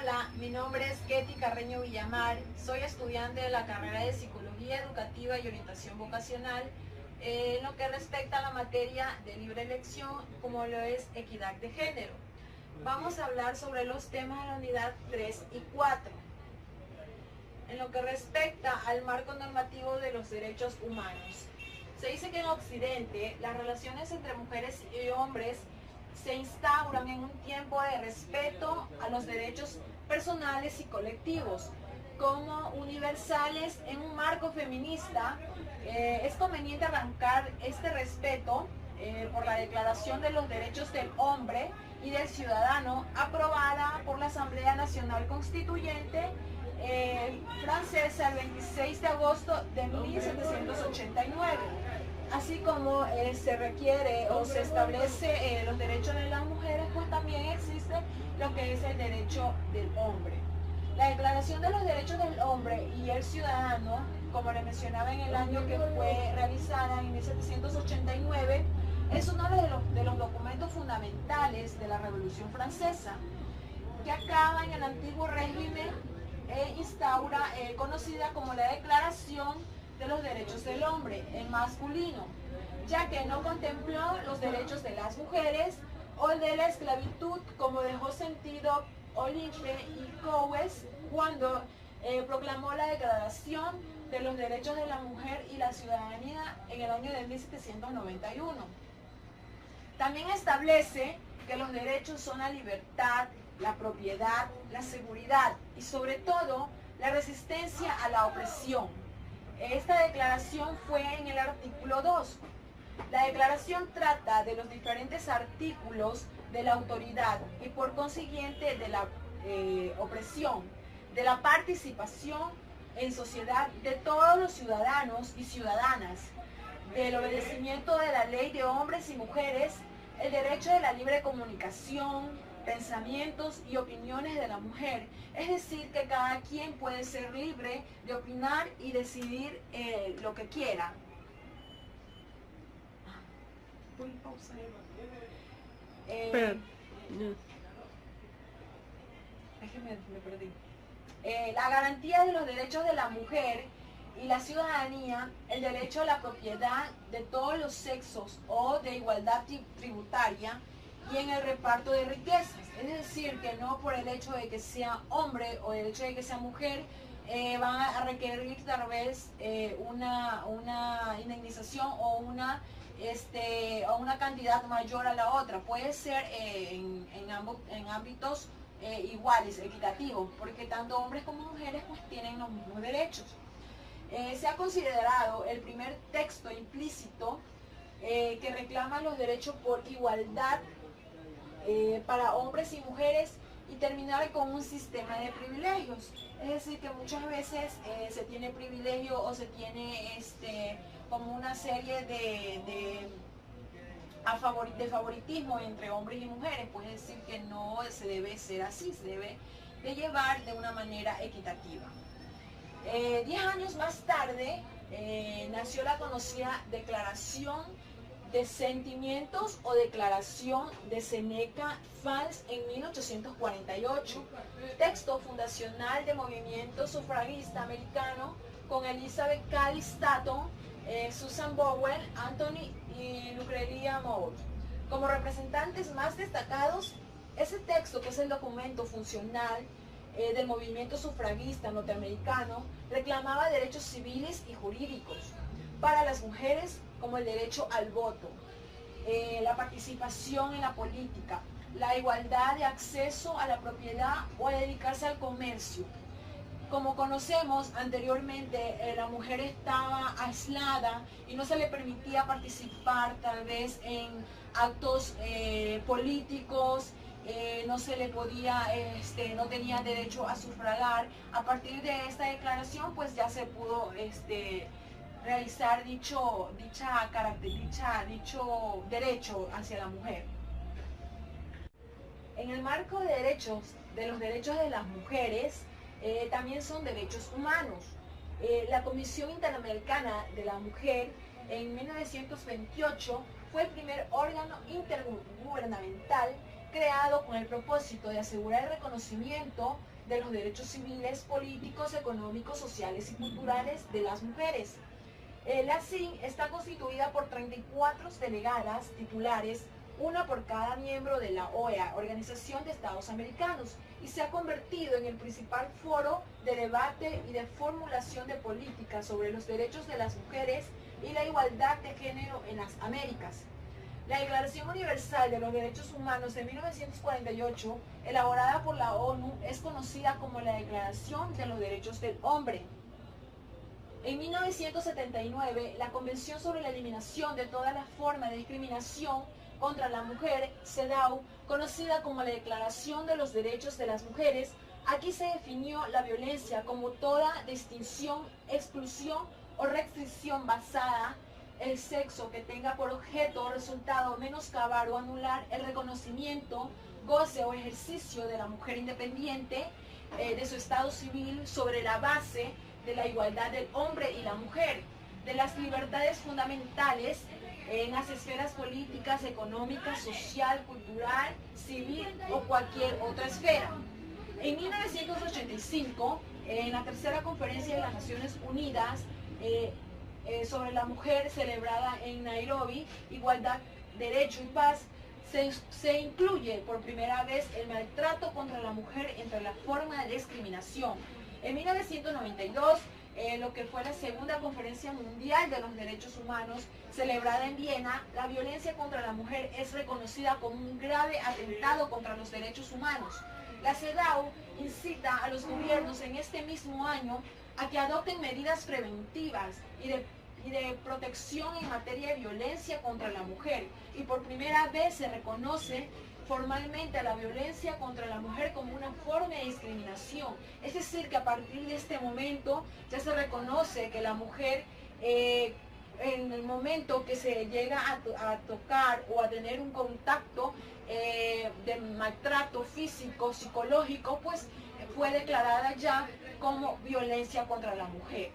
Hola, mi nombre es Ketty Carreño Villamar, soy estudiante de la carrera de Psicología Educativa y Orientación Vocacional en lo que respecta a la materia de libre elección como lo es equidad de género. Vamos a hablar sobre los temas de la unidad 3 y 4. En lo que respecta al marco normativo de los derechos humanos, se dice que en Occidente las relaciones entre mujeres y hombres se instauran en un tiempo de respeto a los derechos personales y colectivos como universales en un marco feminista. Es conveniente arrancar este respeto por la Declaración de los Derechos del Hombre y del Ciudadano aprobada por la Asamblea Nacional Constituyente francesa el 26 de agosto de 1789. Así como se requiere o se establece los derechos de las mujeres, pues también existe lo que es el derecho del hombre. La Declaración de los Derechos del Hombre y el Ciudadano, como le mencionaba en el año que fue realizada en 1789, es uno de los documentos fundamentales de la Revolución Francesa, que acaba en el antiguo régimen e instaura conocida como la Declaración de los Derechos del Hombre en masculino, ya que no contempló los derechos de las mujeres o el de la esclavitud, como dejó sentido Olympe y Cowes cuando proclamó la Declaración de los Derechos de la Mujer y la Ciudadanía en el año de 1791. También establece que los derechos son la libertad, la propiedad, la seguridad y sobre todo la resistencia a la opresión. Esta declaración fue en el artículo 2. La declaración trata de los diferentes artículos de la autoridad y por consiguiente de la opresión, de la participación en sociedad de todos los ciudadanos y ciudadanas, del obedecimiento de la ley de hombres y mujeres, el derecho de la libre comunicación, pensamientos y opiniones de la mujer, es decir, que cada quien puede ser libre de opinar y decidir lo que quiera. Me perdí. La garantía de los derechos de la mujer y la ciudadanía, el derecho a la propiedad de todos los sexos o de igualdad tributaria y en el reparto de riquezas. Es decir, que no por el hecho de que sea hombre o el hecho de que sea mujer van a requerir tal vez una indemnización o una cantidad mayor a la otra. Puede ser en ámbitos iguales, equitativos, porque tanto hombres como mujeres pues tienen los mismos derechos. Se ha considerado el primer texto implícito que reclama los derechos por igualdad para hombres y mujeres y terminar con un sistema de privilegios. Es decir, que muchas veces se tiene privilegio o se tiene como una serie de favoritismo entre hombres y mujeres. Puede decir que no se debe ser así, se debe de llevar de una manera equitativa. 10 años más tarde nació la conocida Declaración de Sentimientos o Declaración de Seneca-Falls en 1848, texto fundacional del movimiento sufragista americano con Elizabeth Cady Stanton, Susan Bowen, Anthony y Lucretia Mott como representantes más destacados. Ese texto, que es el documento funcional del movimiento sufragista norteamericano, reclamaba derechos civiles y jurídicos para las mujeres, como el derecho al voto, la participación en la política, la igualdad de acceso a la propiedad o a dedicarse al comercio. Como conocemos anteriormente, la mujer estaba aislada y no se le permitía participar tal vez en actos políticos, no se le podía, no tenía derecho a sufragar. A partir de esta declaración pues ya se pudo realizar dicho derecho hacia la mujer. En el marco de los derechos de las mujeres, también son derechos humanos. La Comisión Interamericana de la Mujer en 1928 fue el primer órgano intergubernamental creado con el propósito de asegurar el reconocimiento de los derechos civiles, políticos, económicos, sociales y culturales de las mujeres. La CIN está constituida por 34 delegadas titulares, una por cada miembro de la OEA, Organización de Estados Americanos, y se ha convertido en el principal foro de debate y de formulación de políticas sobre los derechos de las mujeres y la igualdad de género en las Américas. La Declaración Universal de los Derechos Humanos de 1948, elaborada por la ONU, es conocida como la Declaración de los Derechos del Hombre. En 1979, la Convención sobre la Eliminación de toda la forma de discriminación contra la mujer, CEDAW, conocida como la Declaración de los Derechos de las Mujeres, aquí se definió la violencia como toda distinción, exclusión o restricción basada en el sexo que tenga por objeto o resultado menoscabar o anular el reconocimiento, goce o ejercicio de la mujer independiente de su estado civil sobre la base de la igualdad del hombre y la mujer, de las libertades fundamentales en las esferas políticas, económicas, social, cultural, civil o cualquier otra esfera. En 1985, en la tercera conferencia de las Naciones Unidas sobre la mujer celebrada en Nairobi, Igualdad, Derecho y Paz, se incluye por primera vez el maltrato contra la mujer entre la forma de discriminación. En 1992, lo que fue la segunda conferencia mundial de los derechos humanos celebrada en Viena, la violencia contra la mujer es reconocida como un grave atentado contra los derechos humanos. La CEDAW incita a los gobiernos en este mismo año a que adopten medidas preventivas y de protección en materia de violencia contra la mujer, y por primera vez se reconoce formalmente a la violencia contra la mujer como una forma de discriminación. Es decir, que a partir de este momento ya se reconoce que la mujer, en el momento que se llega a tocar o a tener un contacto de maltrato físico, psicológico, pues fue declarada ya como violencia contra la mujer.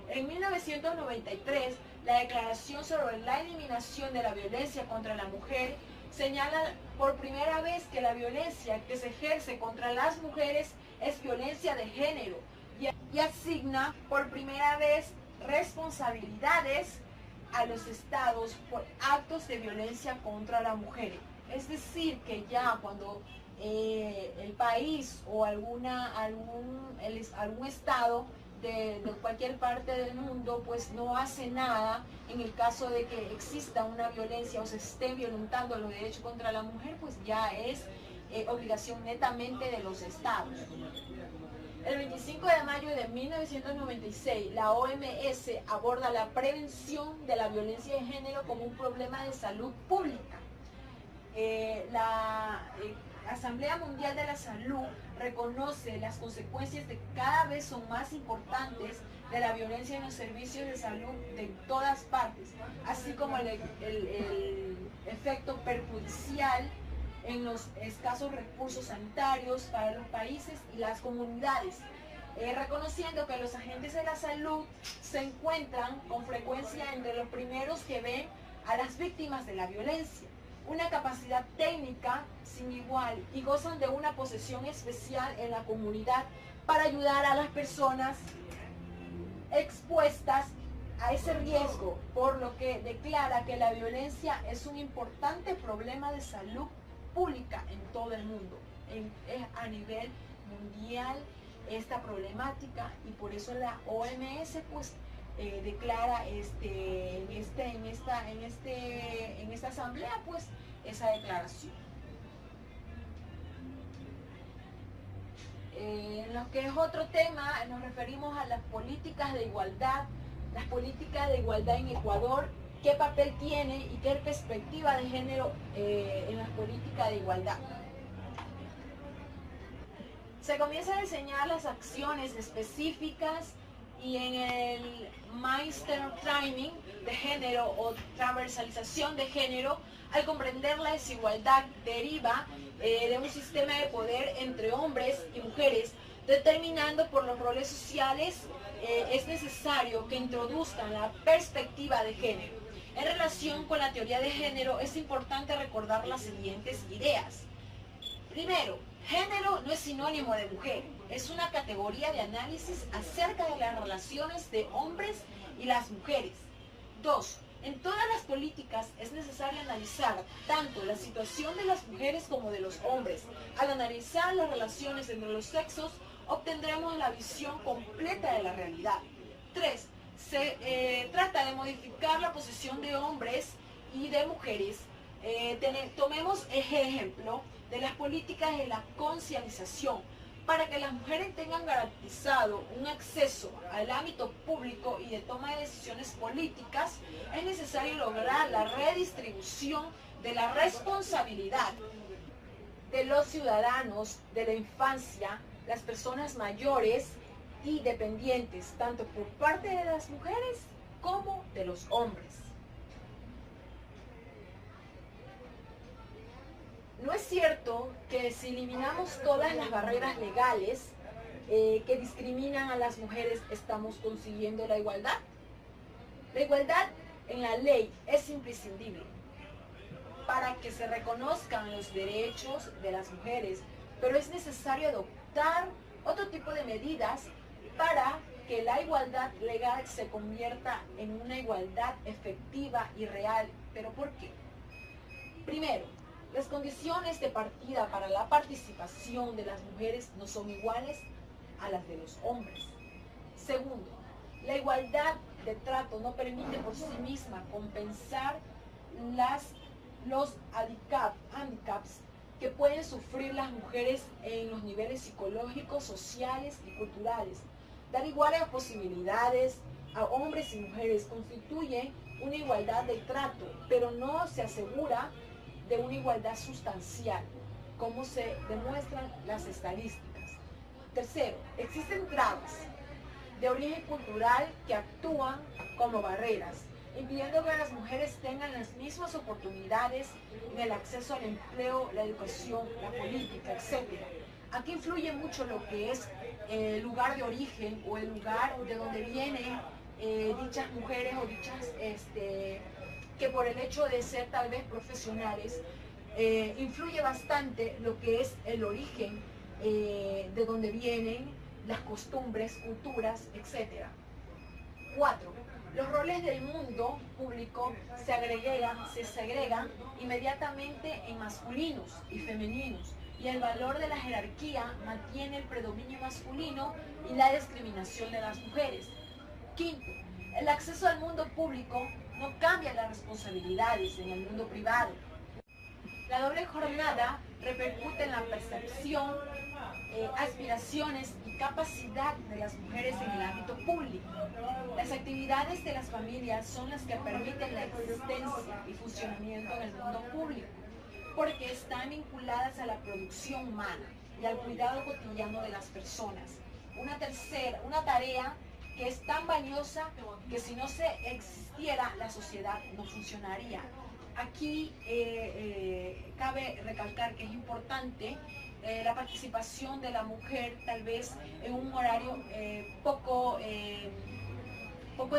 En 1993, la Declaración sobre la Eliminación de la Violencia contra la Mujer señala por primera vez que la violencia que se ejerce contra las mujeres es violencia de género y asigna por primera vez responsabilidades a los estados por actos de violencia contra la mujer. Es decir, que ya cuando el país o algún estado de cualquier parte del mundo pues no hace nada en el caso de que exista una violencia o se esté violentando los derechos contra la mujer, pues ya es obligación netamente de los estados. El 25 de mayo de 1996, la OMS aborda la prevención de la violencia de género como un problema de salud pública. La Asamblea Mundial de la Salud reconoce las consecuencias de cada vez son más importantes de la violencia en los servicios de salud de todas partes, así como el efecto perjudicial en los escasos recursos sanitarios para los países y las comunidades, reconociendo que los agentes de la salud se encuentran con frecuencia entre los primeros que ven a las víctimas de la violencia, una capacidad técnica sin igual y gozan de una posesión especial en la comunidad para ayudar a las personas expuestas a ese riesgo, por lo que declara que la violencia es un importante problema de salud pública en todo el mundo, a nivel mundial esta problemática, y por eso la OMS pues declara en esta asamblea pues esa declaración. En lo que es otro tema, nos referimos a las políticas de igualdad. Las políticas de igualdad en Ecuador, qué papel tiene y qué perspectiva de género en las políticas de igualdad. Se comienza a diseñar las acciones específicas y en el mainstreaming de género o transversalización de género, al comprender la desigualdad deriva de un sistema de poder entre hombres y mujeres, determinando por los roles sociales, es necesario que introduzcan la perspectiva de género. En relación con la teoría de género, es importante recordar las siguientes ideas. Primero, Género no es sinónimo de mujer, es una categoría de análisis acerca de las relaciones de hombres y las mujeres. 2. En todas las políticas es necesario analizar tanto la situación de las mujeres como de los hombres. Al analizar las relaciones entre los sexos, obtendremos la visión completa de la realidad. 3. Se trata de modificar la posición de hombres y de mujeres. Tomemos ejemplo de las políticas de la concientización. Para que las mujeres tengan garantizado un acceso al ámbito público y de toma de decisiones políticas, es necesario lograr la redistribución de la responsabilidad de los ciudadanos, de la infancia, las personas mayores y dependientes, tanto por parte de las mujeres como de los hombres. No es cierto que si eliminamos todas las barreras legales que discriminan a las mujeres, estamos consiguiendo la igualdad. La igualdad en la ley es imprescindible para que se reconozcan los derechos de las mujeres, pero es necesario adoptar otro tipo de medidas para que la igualdad legal se convierta en una igualdad efectiva y real. ¿Pero por qué? Primero, las condiciones de partida para la participación de las mujeres no son iguales a las de los hombres. Segundo, la igualdad de trato no permite por sí misma compensar los handicaps que pueden sufrir las mujeres en los niveles psicológicos, sociales y culturales. Dar iguales posibilidades a hombres y mujeres constituye una igualdad de trato, pero no se asegura de una igualdad sustancial, como se demuestran las estadísticas. Tercero, existen trabas de origen cultural que actúan como barreras, impidiendo que las mujeres tengan las mismas oportunidades en el acceso al empleo, la educación, la política, etc. Aquí influye mucho lo que es el lugar de origen o el lugar de donde vienen dichas mujeres o dichas que por el hecho de ser tal vez profesionales, influye bastante lo que es el origen de donde vienen, las costumbres, culturas, etc. 4. Los roles del mundo público se segregan inmediatamente en masculinos y femeninos, y el valor de la jerarquía mantiene el predominio masculino y la discriminación de las mujeres. 5. El acceso al mundo público no cambia las responsabilidades en el mundo privado. La doble jornada repercute en la percepción, aspiraciones y capacidad de las mujeres en el ámbito público. Las actividades de las familias son las que permiten la existencia y funcionamiento en el mundo público, porque están vinculadas a la producción humana y al cuidado cotidiano de las personas. Una tarea que es tan valiosa que si no se existiera, la sociedad no funcionaría. Aquí cabe recalcar que es importante la participación de la mujer, tal vez en un horario poco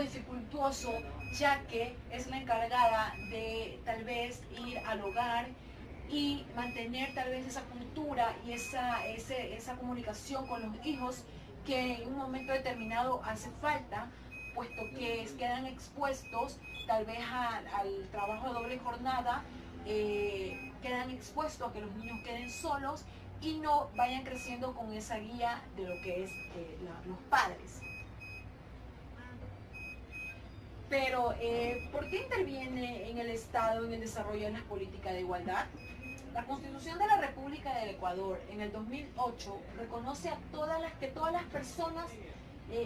dificultoso, ya que es la encargada de tal vez ir al hogar y mantener tal vez esa cultura y esa comunicación con los hijos que en un momento determinado hace falta, puesto que quedan expuestos tal vez al trabajo de doble jornada, quedan expuestos a que los niños queden solos y no vayan creciendo con esa guía de lo que es los padres. Pero, ¿por qué interviene en el Estado en el desarrollo de las políticas de igualdad? La Constitución de la República del Ecuador en el 2008 reconoce a todas las personas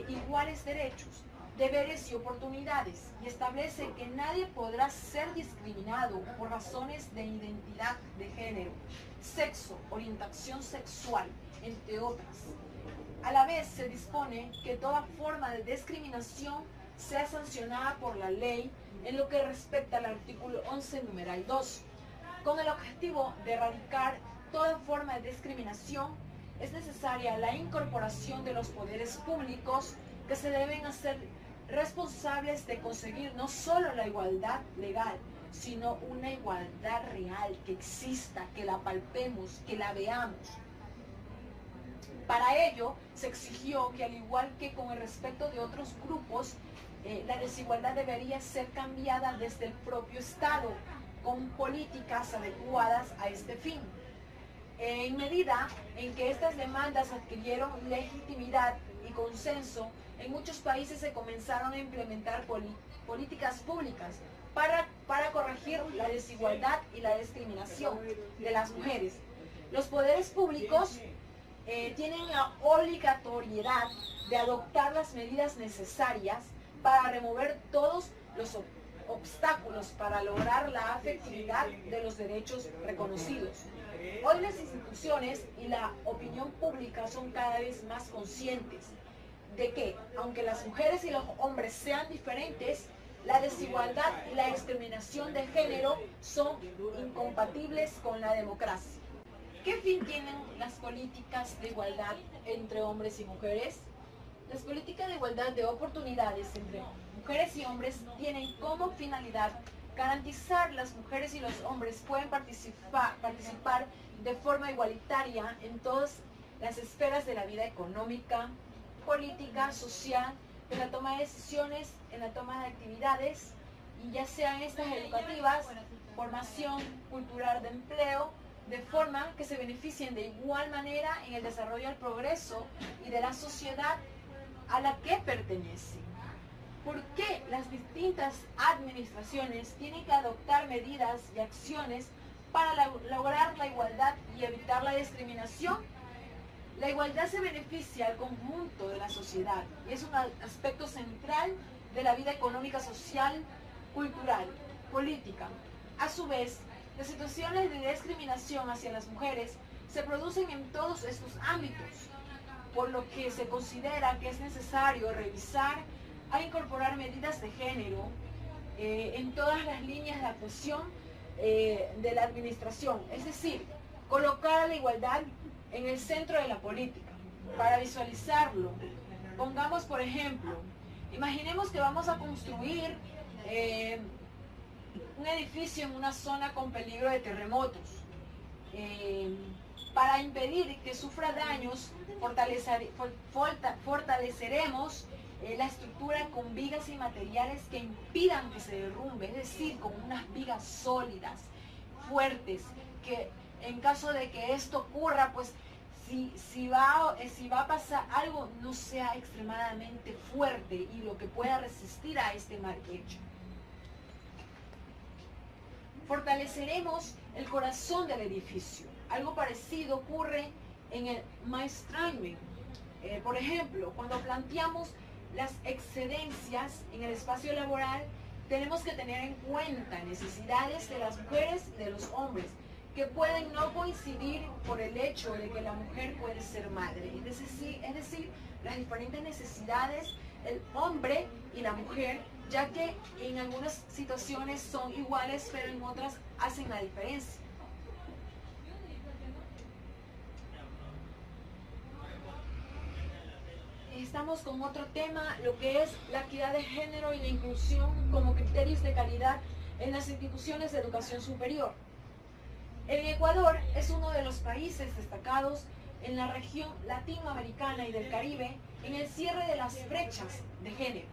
iguales derechos, deberes y oportunidades, y establece que nadie podrá ser discriminado por razones de identidad de género, sexo, orientación sexual, entre otras. A la vez se dispone que toda forma de discriminación sea sancionada por la ley en lo que respecta al artículo 11, numeral 2. Con el objetivo de erradicar toda forma de discriminación, es necesaria la incorporación de los poderes públicos que se deben hacer responsables de conseguir no solo la igualdad legal, sino una igualdad real, que exista, que la palpemos, que la veamos. Para ello, se exigió que al igual que con el respecto de otros grupos, la desigualdad debería ser cambiada desde el propio Estado, con políticas adecuadas a este fin. En medida en que estas demandas adquirieron legitimidad y consenso, en muchos países se comenzaron a implementar políticas públicas para corregir la desigualdad y la discriminación de las mujeres. Los poderes públicos tienen la obligatoriedad de adoptar las medidas necesarias para remover todos los obstáculos para lograr la efectividad de los derechos reconocidos. Hoy las instituciones y la opinión pública son cada vez más conscientes de que, aunque las mujeres y los hombres sean diferentes, la desigualdad y la discriminación de género son incompatibles con la democracia. ¿Qué fin tienen las políticas de igualdad entre hombres y mujeres? Las políticas de igualdad de oportunidades entre mujeres y hombres tienen como finalidad garantizar que las mujeres y los hombres pueden participar de forma igualitaria en todas las esferas de la vida económica, política, social, en la toma de decisiones, en la toma de actividades, y ya sean estas educativas, formación, cultural, de empleo, de forma que se beneficien de igual manera en el desarrollo del progreso y de la sociedad a la que pertenecen. ¿Por qué las distintas administraciones tienen que adoptar medidas y acciones para lograr la igualdad y evitar la discriminación? La igualdad se beneficia al conjunto de la sociedad y es un aspecto central de la vida económica, social, cultural, política. A su vez, las situaciones de discriminación hacia las mujeres se producen en todos estos ámbitos, por lo que se considera que es necesario revisar a incorporar medidas de género en todas las líneas de actuación de la administración, es decir, colocar a la igualdad en el centro de la política. Para visualizarlo, pongamos por ejemplo, imaginemos que vamos a construir un edificio en una zona con peligro de terremotos. Para impedir que sufra daños, fortaleceremos la estructura con vigas y materiales que impidan que se derrumbe, es decir, con unas vigas sólidas, fuertes, que en caso de que esto ocurra, pues si va a pasar algo, no sea extremadamente fuerte y lo que pueda resistir a este mal hecho. Fortaleceremos el corazón del edificio. Algo parecido ocurre en el mainstreaming. Por ejemplo, cuando planteamos las excedencias en el espacio laboral, tenemos que tener en cuenta necesidades de las mujeres y de los hombres, que pueden no coincidir por el hecho de que la mujer puede ser madre. Es decir, las diferentes necesidades del hombre y la mujer, ya que en algunas situaciones son iguales, pero en otras hacen la diferencia. Estamos con otro tema, lo que es la equidad de género y la inclusión como criterios de calidad en las instituciones de educación superior. El Ecuador es uno de los países destacados en la región latinoamericana y del Caribe en el cierre de las brechas de género,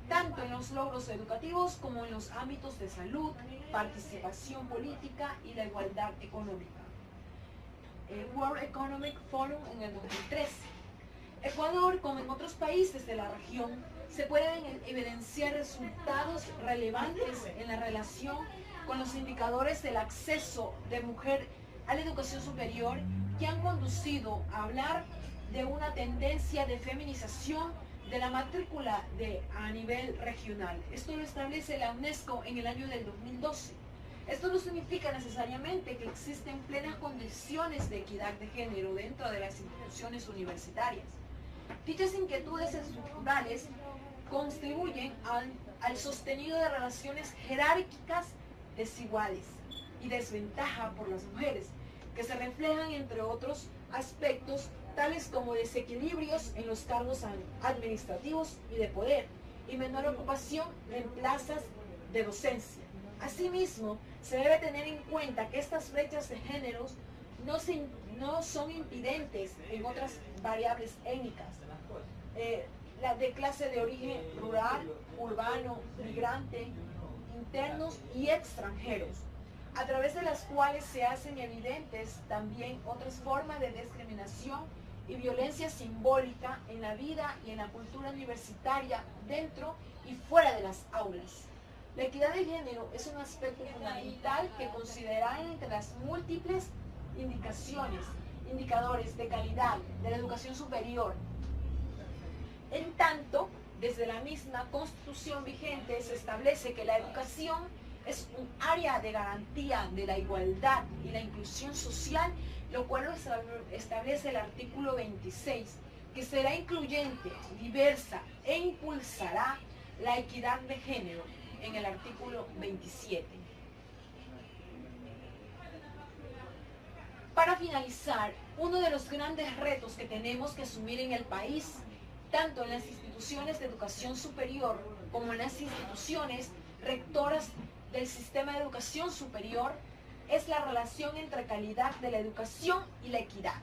tanto en los logros educativos como en los ámbitos de salud, participación política y la igualdad económica. El World Economic Forum en el 2013. Ecuador, como en otros países de la región, se pueden evidenciar resultados relevantes en la relación con los indicadores del acceso de mujer a la educación superior, que han conducido a hablar de una tendencia de feminización de la matrícula a nivel regional. Esto lo establece la UNESCO en el año del 2012. Esto no significa necesariamente que existen plenas condiciones de equidad de género dentro de las instituciones universitarias. Dichas inquietudes estructurales contribuyen al sostenido de relaciones jerárquicas desiguales y desventaja por las mujeres, que se reflejan entre otros aspectos tales como desequilibrios en los cargos administrativos y de poder y menor ocupación en plazas de docencia. Asimismo, se debe tener en cuenta que estas brechas de géneros no son impidentes en otras variables étnicas, la de clase de origen rural, urbano, migrante, internos y extranjeros, a través de las cuales se hacen evidentes también otras formas de discriminación y violencia simbólica en la vida y en la cultura universitaria dentro y fuera de las aulas. La equidad de género es un aspecto fundamental que considerar entre las múltiples indicadores de calidad de la educación superior. En tanto, desde la misma Constitución vigente se establece que la educación es un área de garantía de la igualdad y la inclusión social, lo cual lo establece el artículo 26, que será incluyente, diversa e impulsará la equidad de género en el artículo 27. Para finalizar, uno de los grandes retos que tenemos que asumir en el país, tanto en las instituciones de educación superior como en las instituciones rectoras del sistema de educación superior, es la relación entre calidad de la educación y la equidad.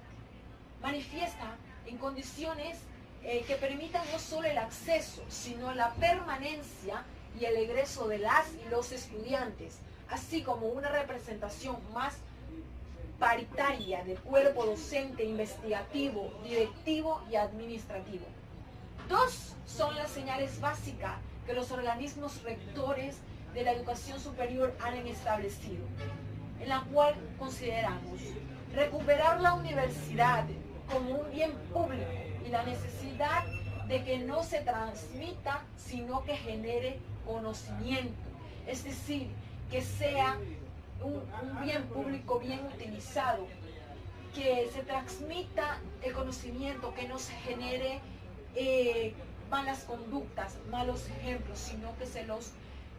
Manifiesta en condiciones que permitan no solo el acceso, sino la permanencia y el egreso de las y los estudiantes, así como una representación más paritaria del cuerpo docente, investigativo, directivo y administrativo. Dos son las señales básicas que los organismos rectores de la educación superior han establecido, en la cual consideramos recuperar la universidad como un bien público y la necesidad de que no se transmita, sino que genere conocimiento, es decir, que sea un bien público bien utilizado, que se transmita el conocimiento, que no se genere malas conductas, malos ejemplos, sino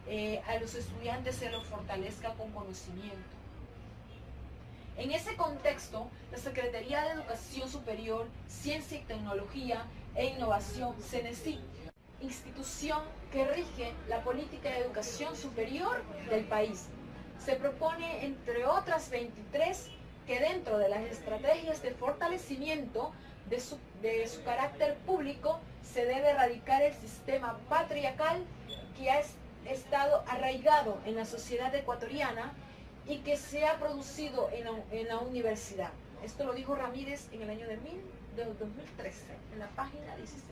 que a los estudiantes se los fortalezca con conocimiento. En ese contexto, la Secretaría de Educación Superior, Ciencia y Tecnología e Innovación, CENESID, institución que rige la política de educación superior del país, se propone, entre otras 23, que dentro de las estrategias de fortalecimiento de su carácter público se debe erradicar el sistema patriarcal que ha estado arraigado en la sociedad ecuatoriana y que se ha producido en la universidad. Esto lo dijo Ramírez en el año de 2013, en la página 16.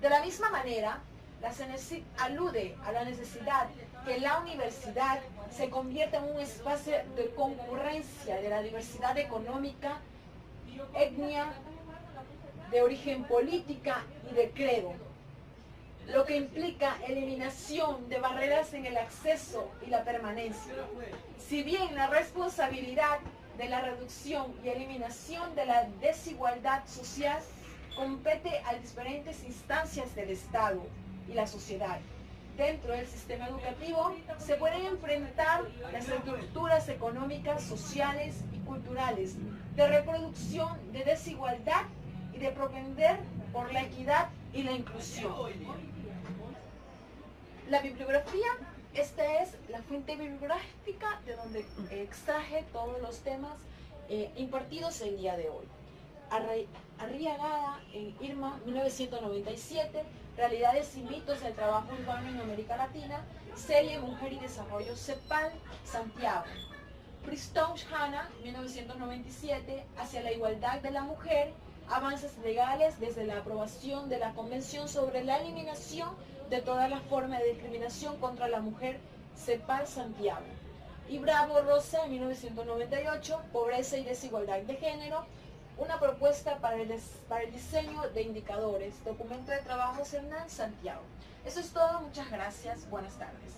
De la misma manera, la CENESID alude a la necesidad que la universidad se convierta en un espacio de concurrencia de la diversidad económica, etnia, de origen política y de credo, lo que implica eliminación de barreras en el acceso y la permanencia. Si bien la responsabilidad de la reducción y eliminación de la desigualdad social compete a diferentes instancias del Estado y la sociedad, dentro del sistema educativo se pueden enfrentar las estructuras económicas, sociales y culturales de reproducción de desigualdad y de propender por la equidad y la inclusión. La bibliografía, esta es la fuente bibliográfica de donde extraje todos los temas impartidos el día de hoy. Arriagada, Irma, 1997, Realidades y mitos del trabajo urbano en América Latina, serie Mujer y Desarrollo, CEPAL, Santiago. Pristouch, Hannah, 1997, Hacia la igualdad de la mujer, avances legales desde la aprobación de la Convención sobre la eliminación de todas las formas de discriminación contra la mujer, CEPAL, Santiago. Y Bravo, Rosa, 1998, Pobreza y desigualdad de género, una propuesta para el diseño de indicadores, documento de trabajo, Hernán, Santiago. Eso es todo, muchas gracias, buenas tardes.